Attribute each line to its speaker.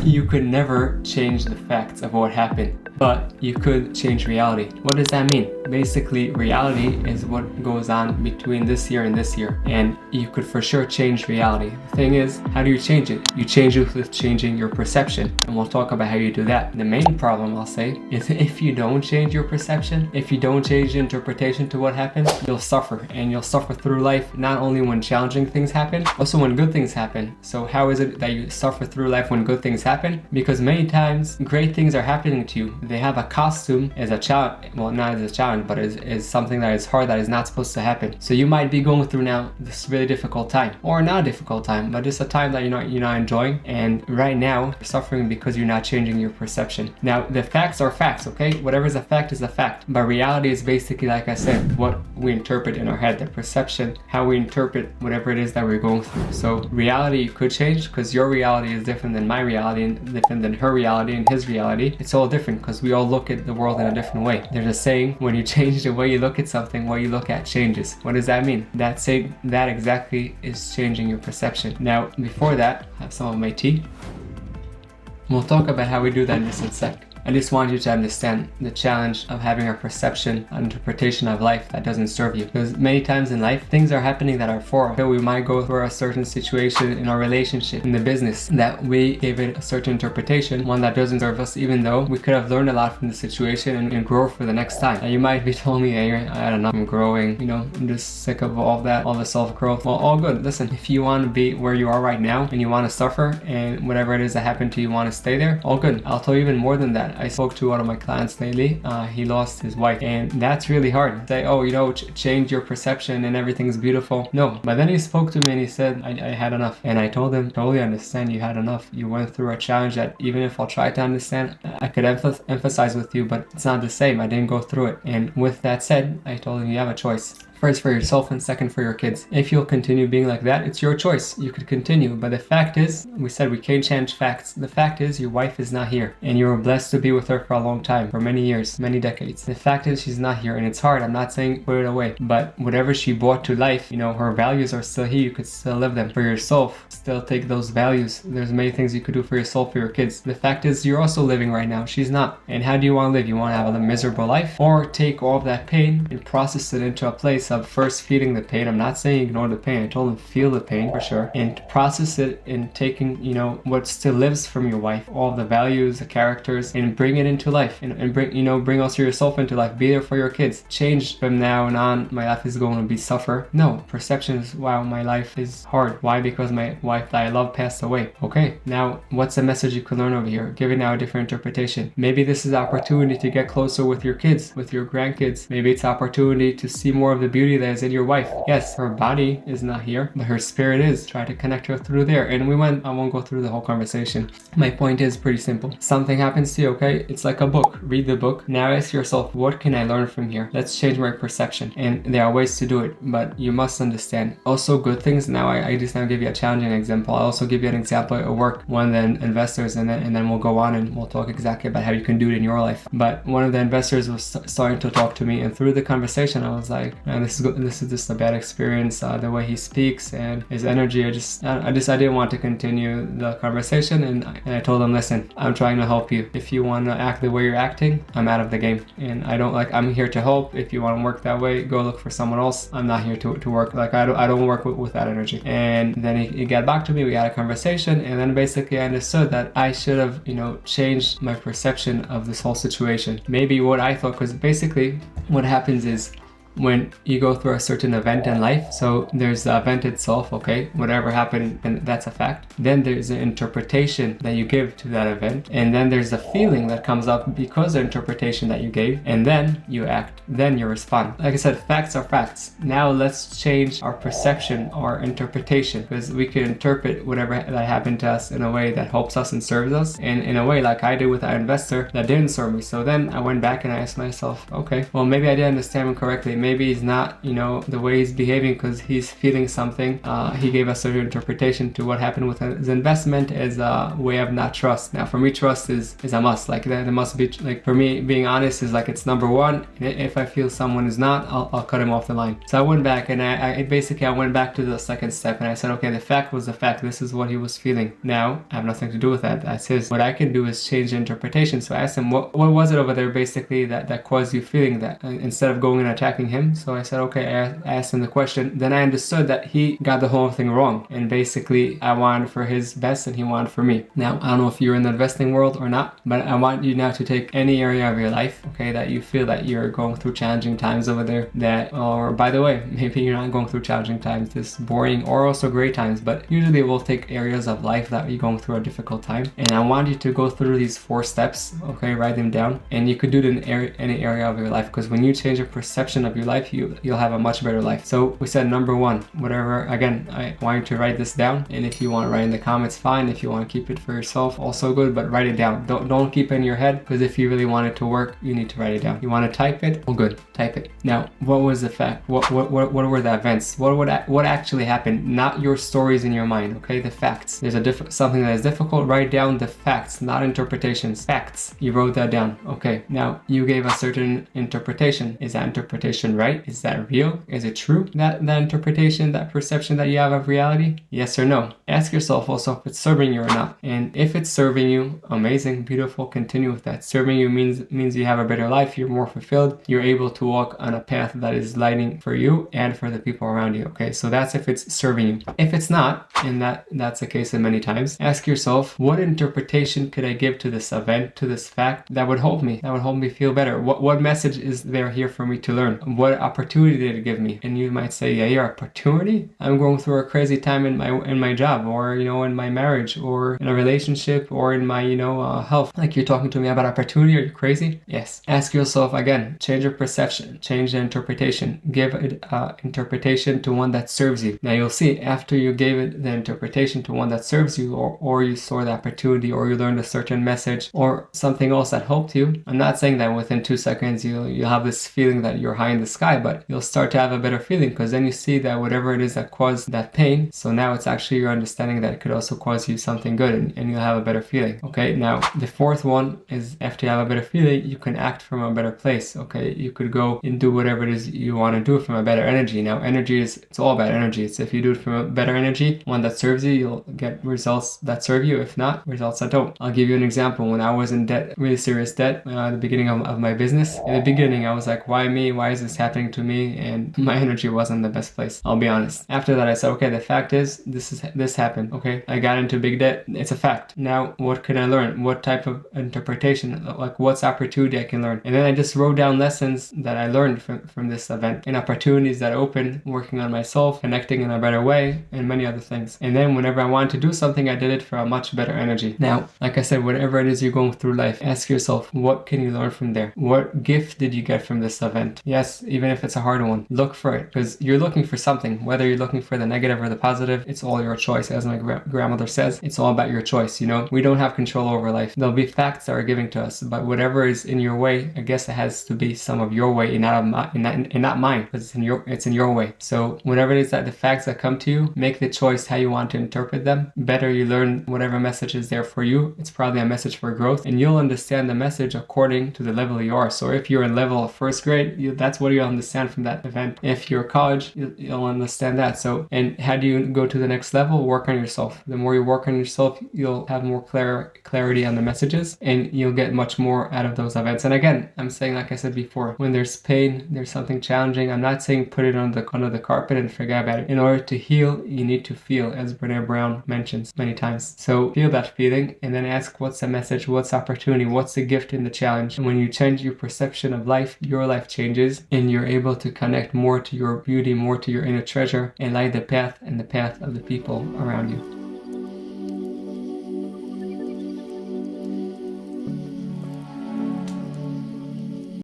Speaker 1: You could never change the facts of what happened, but you could change reality. What does that mean? Basically, reality is what goes on between this year and this year, and you could for sure change reality. The thing is, how do you change it? You change it with changing your perception, and we'll talk about how you do that. The main problem, I'll say, is if you don't change your perception, if you don't change the interpretation to what happened, you'll suffer, and you'll suffer through life, not only when challenging things happen, also when good things happen. So how is it that you suffer through life when good things happen? Because many times great things are happening to you. They have a costume as a challenge, well, not as a challenge, but as something that is hard, that is not supposed to happen. So you might be going through now this really difficult time, or not a difficult time, but just a time that you're not enjoying, and right now you're suffering because you're not changing your perception. Now the facts are facts, okay? Whatever is a fact is a fact, but reality is basically, like I said, what we interpret in our head, the perception, how we interpret whatever it is that we're going through. So reality could change because your reality is different than my reality, and different than her reality and his reality. It's all different because we all look at the world in a different way. There's a saying, when you change the way you look at something, what you look at changes. What does that mean? That exactly is changing your perception. Now, before that, I have some of my tea. We'll talk about how we do that in just a sec. I just want you to understand the challenge of having a perception, an interpretation of life that doesn't serve you. Because many times in life, things are happening that are for us. So we might go through a certain situation in our relationship, in the business, that we gave it a certain interpretation, one that doesn't serve us, even though we could have learned a lot from the situation and grow for the next time. Now, you might be telling me, hey, I don't know, I'm growing, I'm just sick of all that, all the self-growth. Well, all good. Listen, if you want to be where you are right now and you want to suffer and whatever it is that happened to you, you want to stay there, all good. I'll tell you even more than that. I spoke to one of my clients lately. He lost his wife, and that's really hard. Say, oh, change your perception and everything's beautiful. No, but then he spoke to me and he said, I had enough. And I told him, totally understand, you had enough. You went through a challenge that even if I'll try to understand, I could emphasize with you, but it's not the same. I didn't go through it. And with that said, I told him, you have a choice. First for yourself and second for your kids. If you'll continue being like that, it's your choice. You could continue, but the fact is, we said we can't change facts. The fact is, your wife is not here, and you were blessed to be with her for a long time, for many years, many decades. The fact is, she's not here, and it's hard. I'm not saying put it away, but whatever she brought to life, her values are still here. You could still live them. For yourself, still take those values. There's many things you could do for yourself, for your kids. The fact is, you're also living right now. She's not. And how do you want to live? You want to have a miserable life, or take all of that pain and process it into a place of first feeling the pain. I'm not saying ignore the pain. I told him feel the pain for sure, and process it in taking what still lives from your wife, all the values, the characters, and bring it into life, and bring also yourself into life. Be there for your kids. Change from now on. My life is going to be suffer. No, perception is, wow, my life is hard. Why? Because my wife that I love passed away. Okay, now what's the message you can learn over here? Give it now a different interpretation. Maybe this is an opportunity to get closer with your kids, with your grandkids. Maybe it's an opportunity to see more of the beauty that is in your wife. Yes, her body is not here, but her spirit is. Try to connect her through there. And I won't go through the whole conversation. My point is pretty simple. Something happens to you, okay? It's like a book. Read the book. Now ask yourself, what can I learn from here? Let's change my perception. And there are ways to do it, but you must understand. Also, good things. Now I just now give you a challenging example. I'll also give you an example at work. One of the investors, and then we'll go on and we'll talk exactly about how you can do it in your life. But one of the investors was starting to talk to me, and through the conversation, I was like, man, this is just a bad experience. The way he speaks and his energy, I didn't want to continue the conversation, and I told him, listen, I'm trying to help you. If you want to act the way you're acting, I'm out of the game, and I'm here to help. If you want to work that way, go look for someone else. I'm not here to work. I don't work with that energy. And then he got back to me. We had a conversation, and then basically I understood that I should have changed my perception of this whole situation. Maybe what I thought, because basically what happens is, when you go through a certain event in life, so there's the event itself, okay, whatever happened, and that's a fact. Then there's an interpretation that you give to that event, and then there's a feeling that comes up because of the interpretation that you gave, and then you act, then you respond. Like I said, facts are facts. Now let's change our perception, our interpretation, because we can interpret whatever that happened to us in a way that helps us and serves us, and in a way like I did with that investor that didn't serve me. So then I went back and I asked myself, okay, well, maybe I didn't understand him correctly. maybe he's not, you know, the way he's behaving because he's feeling something. He gave a certain interpretation to what happened with his investment as a way of not trust. Now for me, trust is a must. Like there must be, like for me, being honest is like it's number one. If I feel someone is not, I'll cut him off the line. So I went back and I basically went back to the second step and I said, okay, the fact was the fact. This is what he was feeling. Now I have nothing to do with that. That's his. What I can do is change the interpretation. So I asked him, what was it over there basically that caused you feeling that, instead of going and attacking him? So I said, okay, I asked him the question. Then I understood that he got the whole thing wrong, and basically I wanted for his best and he wanted for me. Now I don't know if you're in the investing world or not, but I want you now to take any area of your life, okay, that you feel that you're going through challenging times over there, that, or by the way, maybe you're not going through challenging times, this boring or also great times, but usually we'll take areas of life that you're going through a difficult time, and I want you to go through these 4 steps, okay, write them down, and you could do it in any area of your life, because when you change your perception of your life, you'll have a much better life. So we said number 1, whatever, again, I want you to write this down, and if you want to write in the comments, fine. If you want to keep it for yourself, also good, but write it down. Don't keep it in your head, because if you really want it to work, you need to write it down. You want to type it? Well, good, type it. Now, what was the fact? What were the events? What actually happened? Not your stories in your mind, okay? The facts. There's something that is difficult. Write down the facts, not interpretations. Facts. You wrote that down. Okay. Now you gave a certain interpretation. Is that interpretation right? Is that real? Is it true? That interpretation, that perception that you have of reality? Yes or no? Ask yourself also if it's serving you or not. And if it's serving you, amazing, beautiful, continue with that. Serving you means you have a better life, you're more fulfilled, you're able to walk on a path that is lighting for you and for the people around you. Okay, so that's if it's serving you. If it's not, and that's the case in many times, ask yourself, what interpretation could I give to this event, to this fact that would help me, feel better? What message is there here for me to learn? What opportunity did it give me? And you might say, yeah, your opportunity? I'm going through a crazy time in my job, or you know, in my marriage, or in a relationship, or in my, you know, health. Like, you're talking to me about opportunity? Are you crazy? Yes. Ask yourself again, change your perception, change the interpretation, give it interpretation to one that serves you. Now you'll see, after you gave it the interpretation to one that serves you, or you saw the opportunity, or you learned a certain message, or something else that helped you. I'm not saying that within 2 seconds you'll have this feeling that you're high in the sky, but you'll start to have a better feeling, because then you see that whatever it is that caused that pain, so now it's actually your understanding that it could also cause you something good, and you'll have a better feeling. Okay, now the 4th one is, after you have a better feeling, you can act from a better place. Okay, you could go and do whatever it is you want to do from a better energy. Now energy it's all about energy. It's if you do it from a better energy, one that serves you, you'll get results that serve you. If not, results that don't. I'll give you an example. When I was in debt, really serious debt, at the beginning of my business, in the beginning I was like, why me? Why is this happening to me? And my energy wasn't the best place, I'll be honest. After that I said, okay, the fact is this happened. Okay, I got into big debt. It's a fact. Now what can I learn? What type of interpretation, like what's opportunity I can learn? And then I just wrote down lessons that I learned from this event, and opportunities that opened, working on myself, connecting in a better way, and many other things. And then whenever I wanted to do something, I did it for a much better energy. Now, like I said, whatever it is you're going through life, ask yourself, what can you learn from there? What gift did you get from this event? Yes, even if it's a hard one, look for it, because you're looking for something. Whether you're looking for the negative or the positive, it's all your choice. As my grandmother says, it's all about your choice. You know, we don't have control over life. There'll be facts that are given to us, but whatever is in your way, I guess it has to be some of your way and not mine, because it's in your way. So whatever it is that the facts that come to you, make the choice how you want to interpret them. Better you learn whatever message is there for you. It's probably a message for growth, and you'll understand the message according to the level you are. So if you're in level of 1st grade, that's what you'll understand from that event. If you're college, you'll understand that. So, and how do you go to the next level? Work on yourself. The more you work on yourself, you'll have more clarity on the messages, and you'll get much more out of those events. And again, I'm saying, like I said before, when there's pain, there's something challenging, I'm not saying put it under the carpet and forget about it. In order to heal, you need to feel, as Brene Brown mentions many times. So feel that feeling, and then ask, what's the message, what's opportunity, what's the gift in the challenge? And when you change your perception of life, your life changes, and you're able to connect more to your beauty, more to your inner treasure, and light the path and the path of the people around you.